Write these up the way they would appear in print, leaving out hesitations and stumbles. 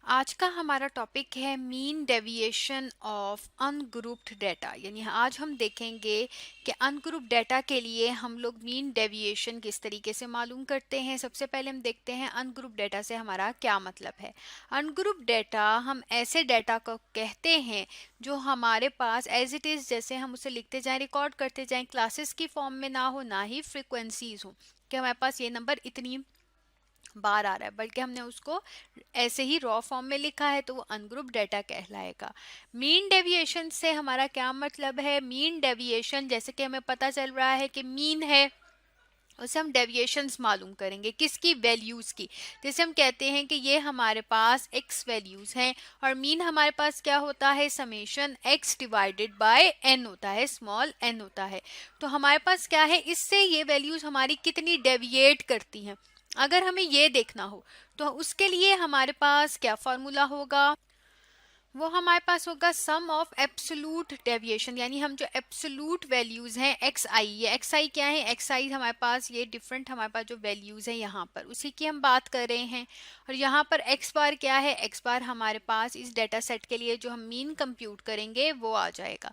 आज का हमारा टॉपिक है mean deviation of ungrouped data. यानी आज हम देखेंगे कि अनग्रुप्ड डाटा के लिए हम लोग मीन डेविएशन किस तरीके से मालूम करते हैं। सबसे पहले हम देखते हैं अनग्रुप्ड डाटा से हमारा क्या मतलब है। अनग्रुप्ड डाटा हम ऐसे डाटा को कहते हैं जो हमारे पास एज इट इज़, जैसे हम उसे लिखते जाएं, रिकॉर्ड करते जाएं, क्लासेस की फॉर्म में ना हो, ना ही फ्रिक्वेंसीज हो कि हमारे पास ये नंबर इतनी बार आ रहा है, बल्कि हमने उसको ऐसे ही रॉ फॉर्म में लिखा है, तो वो अनग्रुप डाटा कहलाएगा। मीन डेविएशन से हमारा क्या मतलब है। मीन डेविएशन, जैसे कि हमें पता चल रहा है कि मीन है, उससे हम डेविएशंस मालूम करेंगे किसकी, वैल्यूज की। जैसे हम कहते हैं कि ये हमारे पास x वैल्यूज हैं और मीन हमारे पास क्या होता है, summation x divided by n होता है, स्मॉल n होता है। तो हमारे पास क्या है, इससे ये वैल्यूज हमारी कितनी डेविएट करती हैं, अगर हमें ये देखना हो तो उसके लिए हमारे पास क्या फॉर्मूला होगा। वो हमारे पास होगा सम ऑफ एब्सोलूट डेविएशन। यानी हम जो एब्सोलूट वैल्यूज हैं एक्स आई, ये एक्स आई क्या है, एक्स आई हमारे पास ये डिफरेंट हमारे पास जो वैल्यूज हैं यहाँ पर उसी की हम बात कर रहे हैं। और यहाँ पर एक्स बार क्या है, एक्स बार हमारे पास इस डेटा सेट के लिए जो हम मीन कंप्यूट करेंगे वो आ जाएगा।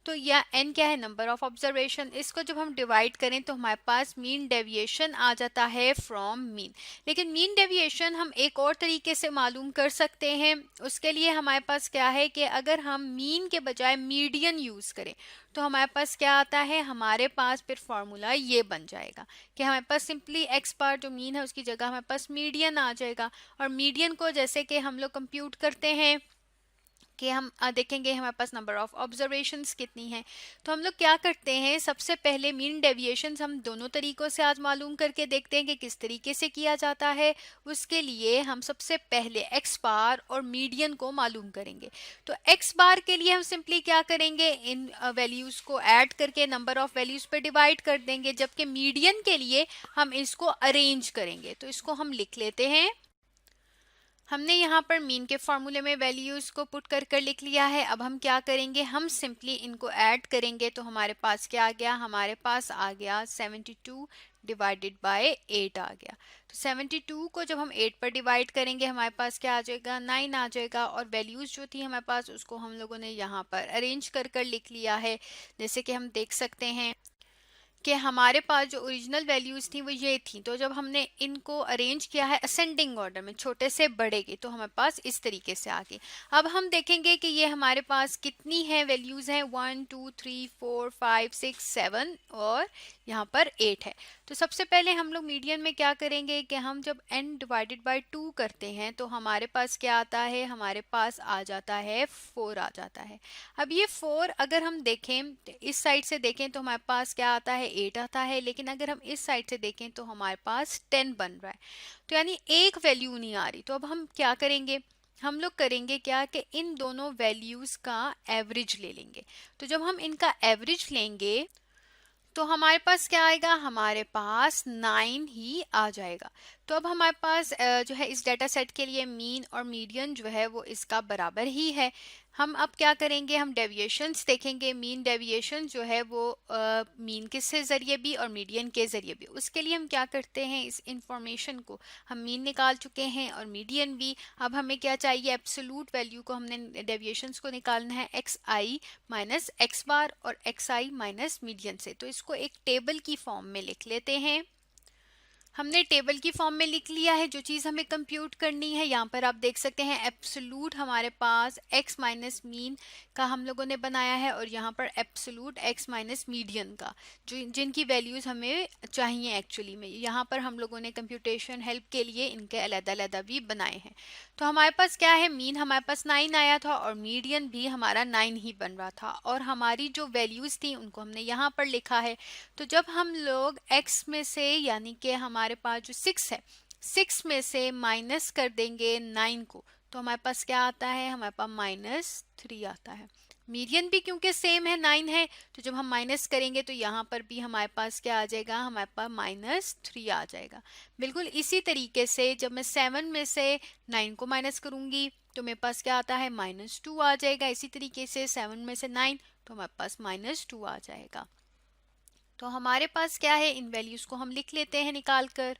तो या एन क्या है, नंबर ऑफ ऑब्जर्वेशन। इसको जब हम डिवाइड करें तो हमारे पास मीन डेविएशन आ जाता है फ्रॉम मीन। लेकिन मीन डेविएशन हम एक और तरीके से मालूम कर सकते हैं। उसके लिए हमारे पास क्या है कि अगर हम मीन के बजाय मीडियन यूज करें तो हमारे पास क्या आता है, हमारे पास फिर फॉर्मूला ये बन जाएगा कि हमारे पास सिंपली एक्स बार जो मीन है उसकी जगह हमारे पास मीडियन आ जाएगा। और मीडियन को जैसे कि हम लोग कंप्यूट करते हैं कि हम देखेंगे हमारे पास नंबर ऑफ ऑब्जर्वेशंस कितनी हैं। तो हम लोग क्या करते हैं, सबसे पहले मीन डेविएशंस हम दोनों तरीकों से आज मालूम करके देखते हैं कि किस तरीके से किया जाता है। उसके लिए हम सबसे पहले एक्स बार और मीडियन को मालूम करेंगे। तो एक्स बार के लिए हम सिंपली क्या करेंगे, इन वैल्यूज को ऐड करके नंबर ऑफ वैल्यूज पे डिवाइड कर देंगे, जबकि मीडियन के लिए हम इसको अरेंज करेंगे। तो इसको हम लिख लेते हैं। हमने यहाँ पर मीन के फॉर्मूले में वैल्यूज को पुट कर कर लिख लिया है। अब हम क्या करेंगे, हम सिंपली इनको ऐड करेंगे। तो हमारे पास क्या आ गया, हमारे पास आ गया 72 डिवाइडेड बाय 8 आ गया। तो 72 को जब हम 8 पर डिवाइड करेंगे हमारे पास क्या आ जाएगा, 9 आ जाएगा। और वैल्यूज जो थी हमारे पास उसको हम लोगों ने यहाँ पर अरेंज कर कर लिख लिया है। जैसे कि हम देख सकते हैं कि हमारे पास जो ओरिजिनल वैल्यूज थी वो ये थी। तो जब हमने इनको अरेंज किया है असेंडिंग ऑर्डर में, छोटे से बड़े की, तो हमारे पास इस तरीके से आ गई। अब हम देखेंगे कि ये हमारे पास कितनी है वैल्यूज हैं, 1 2 3 4 5 6 7 और यहाँ पर 8 है। तो सबसे पहले हम लोग मीडियन में क्या करेंगे कि हम जब n डिवाइडेड बाय 2 करते हैं तो हमारे पास क्या आता है, हमारे पास आ जाता है 4 आ जाता है। अब ये 4 अगर हम देखें इस साइड से देखें तो हमारे पास क्या आता है, 8 आता है। लेकिन अगर हम इस साइड से देखें तो हमारे पास 10 बन रहा है। तो यानी एक वैल्यू नहीं आ रही। तो अब हम क्या करेंगे, हम लोग करेंगे क्या कि इन दोनों वैल्यूज का एवरेज ले लेंगे। तो जब हम इनका एवरेज लेंगे तो हमारे पास क्या आएगा, हमारे पास 9 ही आ जाएगा। तो अब हमारे पास जो है इस डेटा सेट के लिए मीन और मीडियन जो है वो इसका बराबर ही है। हम अब क्या करेंगे, हम डेविएशंस देखेंगे। मीन डेविएशन जो है वो मीन के जरिए भी और मीडियन के जरिए भी। उसके लिए हम क्या करते हैं, इस इंफॉर्मेशन को हम मीन निकाल चुके हैं और मीडियन भी। अब हमें क्या चाहिए, एब्सोलूट वैल्यू को हमने डेविएशंस को निकालना है एक्स आई माइनस एक्स बार और एक्स आई माइनस मीडियन से। तो इसको एक टेबल की फॉर्म में लिख लेते हैं। हमने टेबल की फॉर्म में लिख लिया है जो चीज़ हमें कंप्यूट करनी है। यहाँ पर आप देख सकते हैं एब्सोलूट हमारे पास x माइनस मीन का हम लोगों ने बनाया है और यहाँ पर एब्सोलूट x माइनस मीडियन का, जो जिनकी वैल्यूज हमें चाहिए एक्चुअली में। यहाँ पर हम लोगों ने कंप्यूटेशन हेल्प के लिए इनके अलग-अलग भी बनाए हैं। तो हमारे पास क्या है, मीन हमारे पास 9 आया था और मीडियन भी हमारा 9 ही बन रहा था। और हमारी जो वैल्यूज थी उनको हमने यहाँ पर लिखा है। तो जब हम लोग x में से, यानी कि हमारे पास जो 6 है, 6 में से माइनस कर देंगे 9 को, तो हमारे पास क्या आता है, हमारे पास -3 आता है। मीडियन भी क्योंकि सेम है, 9 है, तो जब हम माइनस करेंगे तो यहाँ पर भी हमारे पास क्या आ जाएगा, हमारे पास -3 आ जाएगा। बिल्कुल इसी तरीके से जब मैं 7 में से 9 को माइनस करूंगी तो मेरे पास क्या आता है, -2 आ जाएगा। इसी तरीके से 7 में से 9 तो हमारे पास -2 आ जाएगा। तो हमारे पास क्या है, इन वैल्यूज को हम लिख लेते हैं निकाल कर।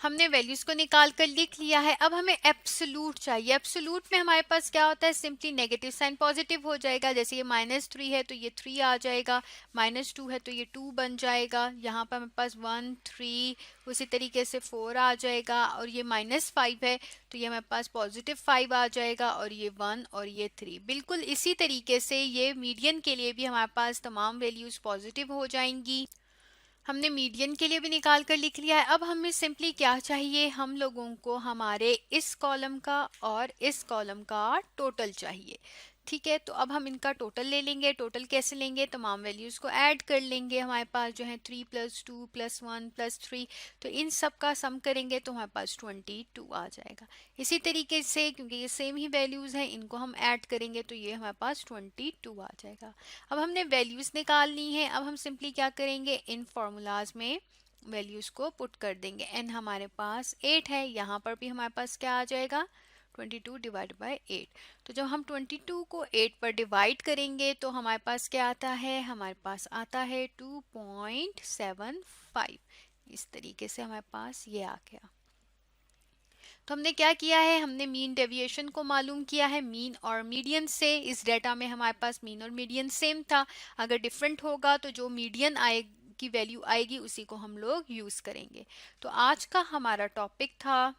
हमने वैल्यूज को निकाल कर लिख लिया है। अब हमें एब्सोल्यूट चाहिए। एब्सोल्यूट में हमारे पास क्या होता है, सिंपली नेगेटिव साइन पॉजिटिव हो जाएगा। जैसे ये -3 है तो ये 3 आ जाएगा, -2 है तो ये 2 बन जाएगा। यहाँ पर हमारे पास 1 3, उसी तरीके से 4 आ जाएगा, और ये -5 है तो ये हमारे पास +5 आ जाएगा, और ये 1 और ये 3। बिल्कुल इसी तरीके से ये मीडियन के लिए भी हमारे पास तमाम वैल्यूज पॉजिटिव हो जाएंगी। हमने मीडियन के लिए भी निकाल कर लिख लिया है। अब हमें सिंपली क्या चाहिए, हम लोगों को हमारे इस कॉलम का और इस कॉलम का टोटल चाहिए। ठीक है, तो अब हम इनका टोटल ले लेंगे। टोटल कैसे लेंगे, तमाम वैल्यूज को ऐड कर लेंगे। हमारे पास जो है 3 + 2 + 1 + 3, तो इन सब का सम करेंगे तो हमारे पास 22 आ जाएगा। इसी तरीके से क्योंकि ये सेम ही वैल्यूज हैं, इनको हम ऐड करेंगे तो ये हमारे पास 22 आ जाएगा। अब हमने वैल्यूज निकालनी है। अब हम सिंपली क्या करेंगे, इन फॉर्मूलाज में वैल्यूज को पुट कर देंगे। n हमारे पास 8 है, यहाँ पर भी हमारे पास क्या आ जाएगा, 22 / 8। तो जब हम 22 को 8 पर डिवाइड करेंगे तो हमारे पास क्या आता है, हमारे पास आता है 2.75। इस तरीके से हमारे पास ये आ गया। तो हमने क्या किया है, हमने मीन डेविएशन को मालूम किया है मीन और मीडियन से। इस डेटा में हमारे पास मीन और मीडियन सेम था। अगर डिफरेंट होगा तो जो मीडियन की वैल्यू आएगी उसी को हम लोग यूज करेंगे। तो आज का हमारा टॉपिक था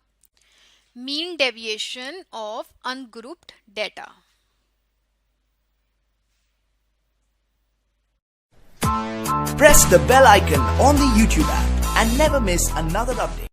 mean deviation of ungrouped data. Press the bell icon on the YouTube app and never miss another update.